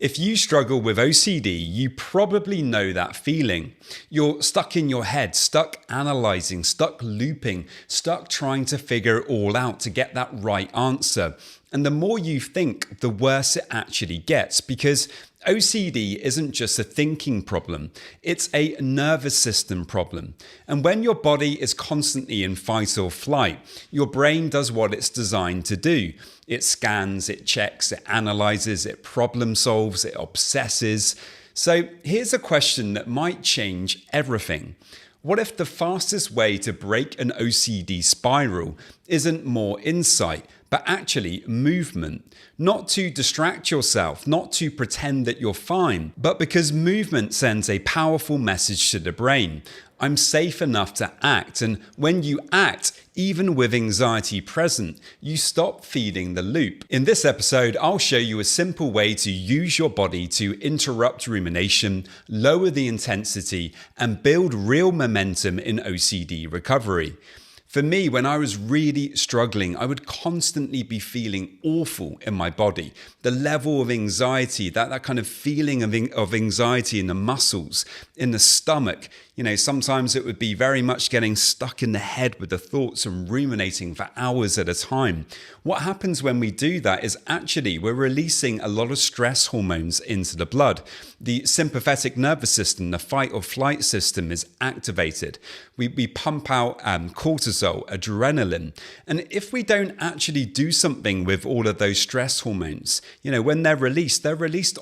If you struggle with OCD, you probably know that feeling. You're stuck in your head, stuck analysing, stuck looping, stuck trying to figure it all out to get that right answer. And the more you think, the worse it actually gets, because OCD isn't just a thinking problem, it's a nervous system problem. And when your body is constantly in fight or flight, your brain does what it's designed to do. It scans, it checks, it analyzes, it problem solves, it obsesses. So here's a question that might change everything. What if the fastest way to break an OCD spiral isn't more insight, but actually movement? Not to distract yourself, not to pretend that you're fine, but because movement sends a powerful message to the brain. I'm safe enough to act. And when you act, even with anxiety present, you stop feeding the loop. In this episode, I'll show you a simple way to use your body to interrupt rumination, lower the intensity, and build real momentum in OCD recovery. For me, when I was really struggling, I would constantly be feeling awful in my body. The level of anxiety, that kind of feeling of anxiety in the muscles, in the stomach. Sometimes it would be very much getting stuck in the head with the thoughts and ruminating for hours at a time. What happens when we do that is actually we're releasing a lot of stress hormones into the blood. The sympathetic nervous system, the fight or flight system, is activated. We pump out cortisol, adrenaline. And if we don't actually do something with all of those stress hormones, when they're released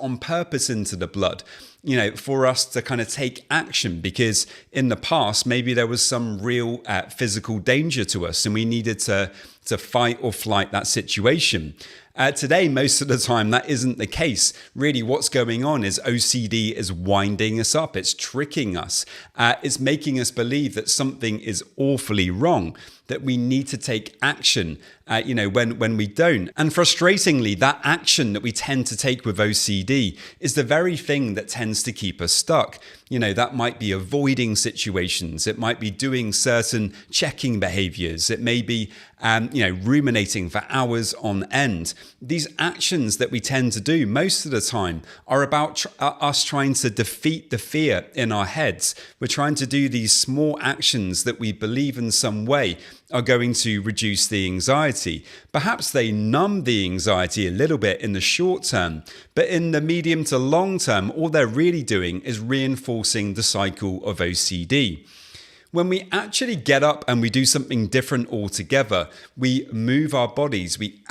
on purpose into the blood, for us to kind of take action, because in the past, maybe there was some real physical danger to us and we needed to fight or flight that situation. Today, most of the time, that isn't the case. Really, what's going on is OCD is winding us up. It's tricking us. It's making us believe that something is awfully wrong, that we need to take action, when we don't. And frustratingly, that action that we tend to take with OCD is the very thing that tends to keep us stuck. That might be avoiding situations. It might be doing certain checking behaviors. It may be, ruminating for hours on end. These actions that we tend to do most of the time are about us trying to defeat the fear in our heads. We're trying to do these small actions that we believe in some way are going to reduce the anxiety. Perhaps they numb the anxiety a little bit in the short term, but in the medium to long term, all they're really doing is reinforcing the cycle of OCD. When we actually get up and we do something different altogether, we move our bodies, we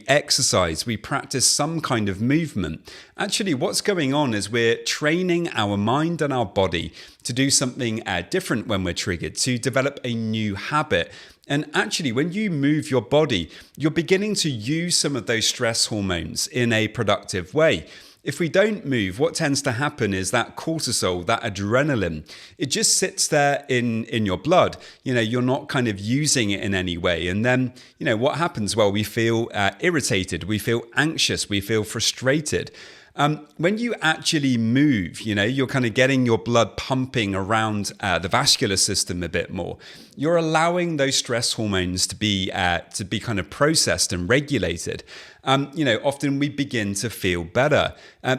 exercise, we practice some kind of movement. Actually, what's going on is we're training our mind and our body to do something different when we're triggered, to develop a new habit. And actually, when you move your body, you're beginning to use some of those stress hormones in a productive way. If we don't move, what tends to happen is that cortisol, that adrenaline, it just sits there in your blood. You're not kind of using it in any way. And then, what happens? Well, we feel irritated, we feel anxious, we feel frustrated. When you actually move, you're kind of getting your blood pumping around the vascular system a bit more. You're allowing those stress hormones to be kind of processed and regulated. Often we begin to feel better.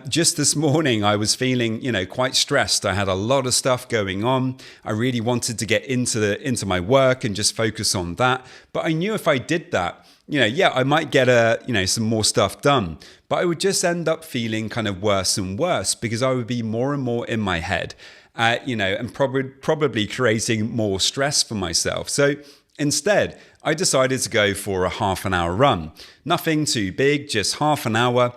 Just this morning, I was feeling, quite stressed. I had a lot of stuff going on. I really wanted to get into my work and just focus on that. But I knew if I did that, I might get some more stuff done, but I would just end up feeling kind of worse and worse because I would be more and more in my head, and probably creating more stress for myself. So instead, I decided to go for a half an hour run. Nothing too big, just half an hour.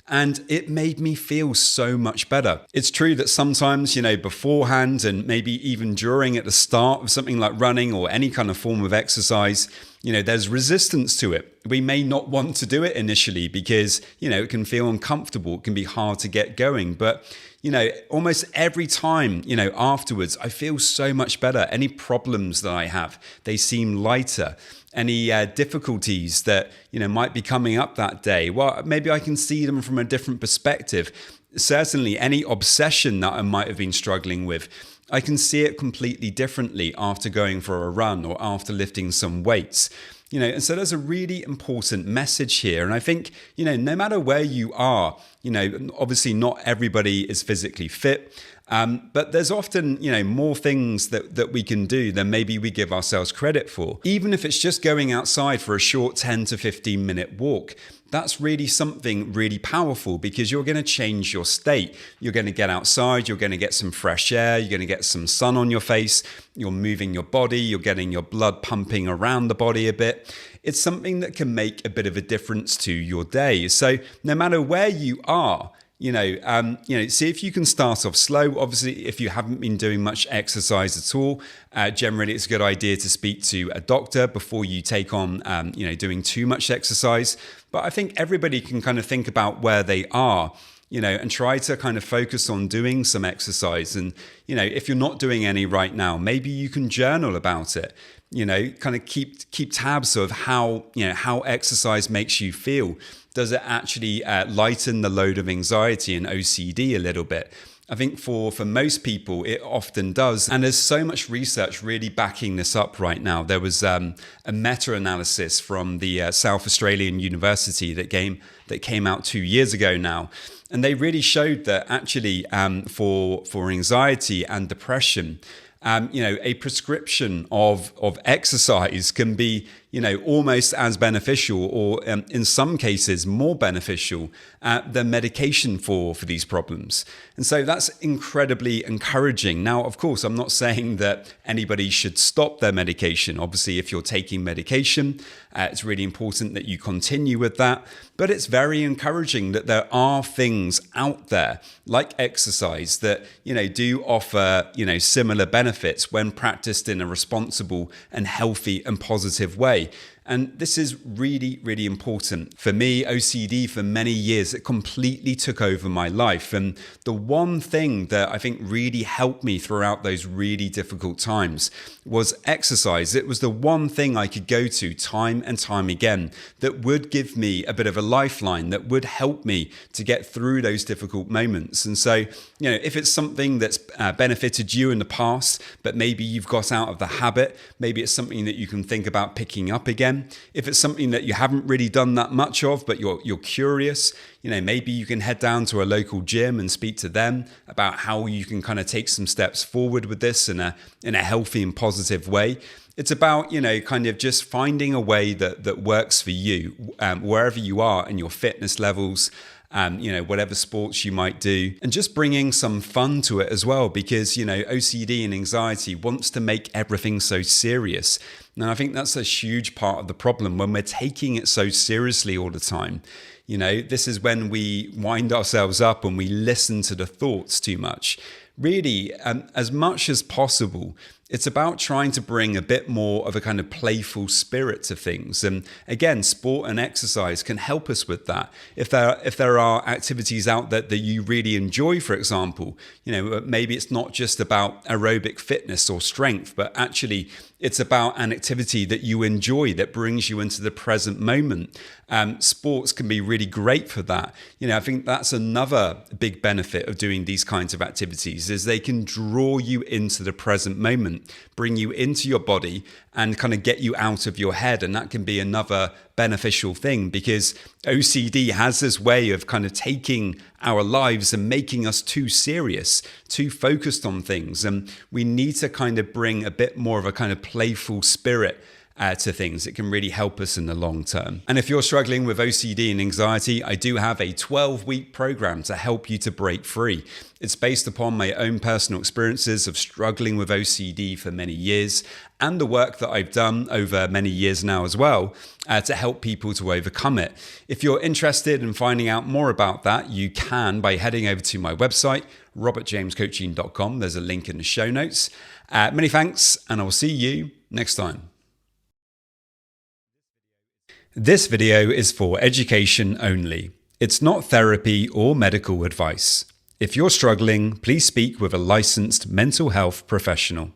And it made me feel so much better. It's true that sometimes, beforehand and maybe even during at the start of something like running or any kind of form of exercise, there's resistance to it. We may not want to do it initially because, it can feel uncomfortable. It can be hard to get going. But, almost every time, afterwards, I feel so much better. Any problems that I have, they seem lighter. Any difficulties that might be coming up that day, well, maybe I can see them from a different perspective. Certainly, any obsession that I might have been struggling with, I can see it completely differently after going for a run or after lifting some weights. And so there's a really important message here. And I think, no matter where you are, obviously not everybody is physically fit. But there's often, more things that we can do than maybe we give ourselves credit for. Even if it's just going outside for a short 10 to 15 minute walk, that's really something really powerful because you're going to change your state. You're going to get outside, you're going to get some fresh air, you're going to get some sun on your face, you're moving your body, you're getting your blood pumping around the body a bit. It's something that can make a bit of a difference to your day. So no matter where you are, see if you can start off slow. Obviously, if you haven't been doing much exercise at all, generally it's a good idea to speak to a doctor before you take on, doing too much exercise. But I think everybody can kind of think about where they are, and try to kind of focus on doing some exercise. And, if you're not doing any right now, maybe you can journal about it. Kind of keep tabs of how exercise makes you feel. Does it actually lighten the load of anxiety and OCD a little bit? I think for most people, it often does. And there's so much research really backing this up right now. There was a meta-analysis from the South Australian University that came out 2 years ago now. And they really showed that actually for anxiety and depression, a prescription of exercise can be, almost as beneficial or in some cases more beneficial than medication for these problems. And so that's incredibly encouraging. Now, of course, I'm not saying that anybody should stop their medication. Obviously, if you're taking medication, it's really important that you continue with that. But it's very encouraging that there are things out there like exercise that, do offer, similar benefits when practiced in a responsible and healthy and positive way. And this is really, really important. For me, OCD for many years, it completely took over my life. And the one thing that I think really helped me throughout those really difficult times was exercise. It was the one thing I could go to time and time again that would give me a bit of a lifeline, that would help me to get through those difficult moments. And so, if it's something that's benefited you in the past, but maybe you've got out of the habit, maybe it's something that you can think about picking up again. If it's something that you haven't really done that much of, but you're curious, maybe you can head down to a local gym and speak to them about how you can kind of take some steps forward with this in a healthy and positive way. It's about, kind of just finding a way that works for you, wherever you are in your fitness levels, whatever sports you might do, and just bringing some fun to it as well, because, OCD and anxiety wants to make everything so serious. And I think that's a huge part of the problem when we're taking it so seriously all the time. This is when we wind ourselves up and we listen to the thoughts too much. Really, as much as possible, it's about trying to bring a bit more of a kind of playful spirit to things. And again, sport and exercise can help us with that. If there are activities out there that you really enjoy, for example, maybe it's not just about aerobic fitness or strength, but actually it's about an activity that you enjoy that brings you into the present moment. Sports can be really great for that. I think that's another big benefit of doing these kinds of activities is they can draw you into the present moment, bring you into your body and kind of get you out of your head. And that can be another beneficial thing because OCD has this way of kind of taking our lives and making us too serious, too focused on things. And we need to kind of bring a bit more of a kind of playful spirit to things. It can really help us in the long term. And if you're struggling with OCD and anxiety, I do have a 12-week program to help you to break free. It's based upon my own personal experiences of struggling with OCD for many years and the work that I've done over many years now as well to help people to overcome it. If you're interested in finding out more about that, you can by heading over to my website, robertjamescoaching.com. There's a link in the show notes. Many thanks, and I'll see you next time. This video is for education only. It's not therapy or medical advice. If you're struggling, please speak with a licensed mental health professional.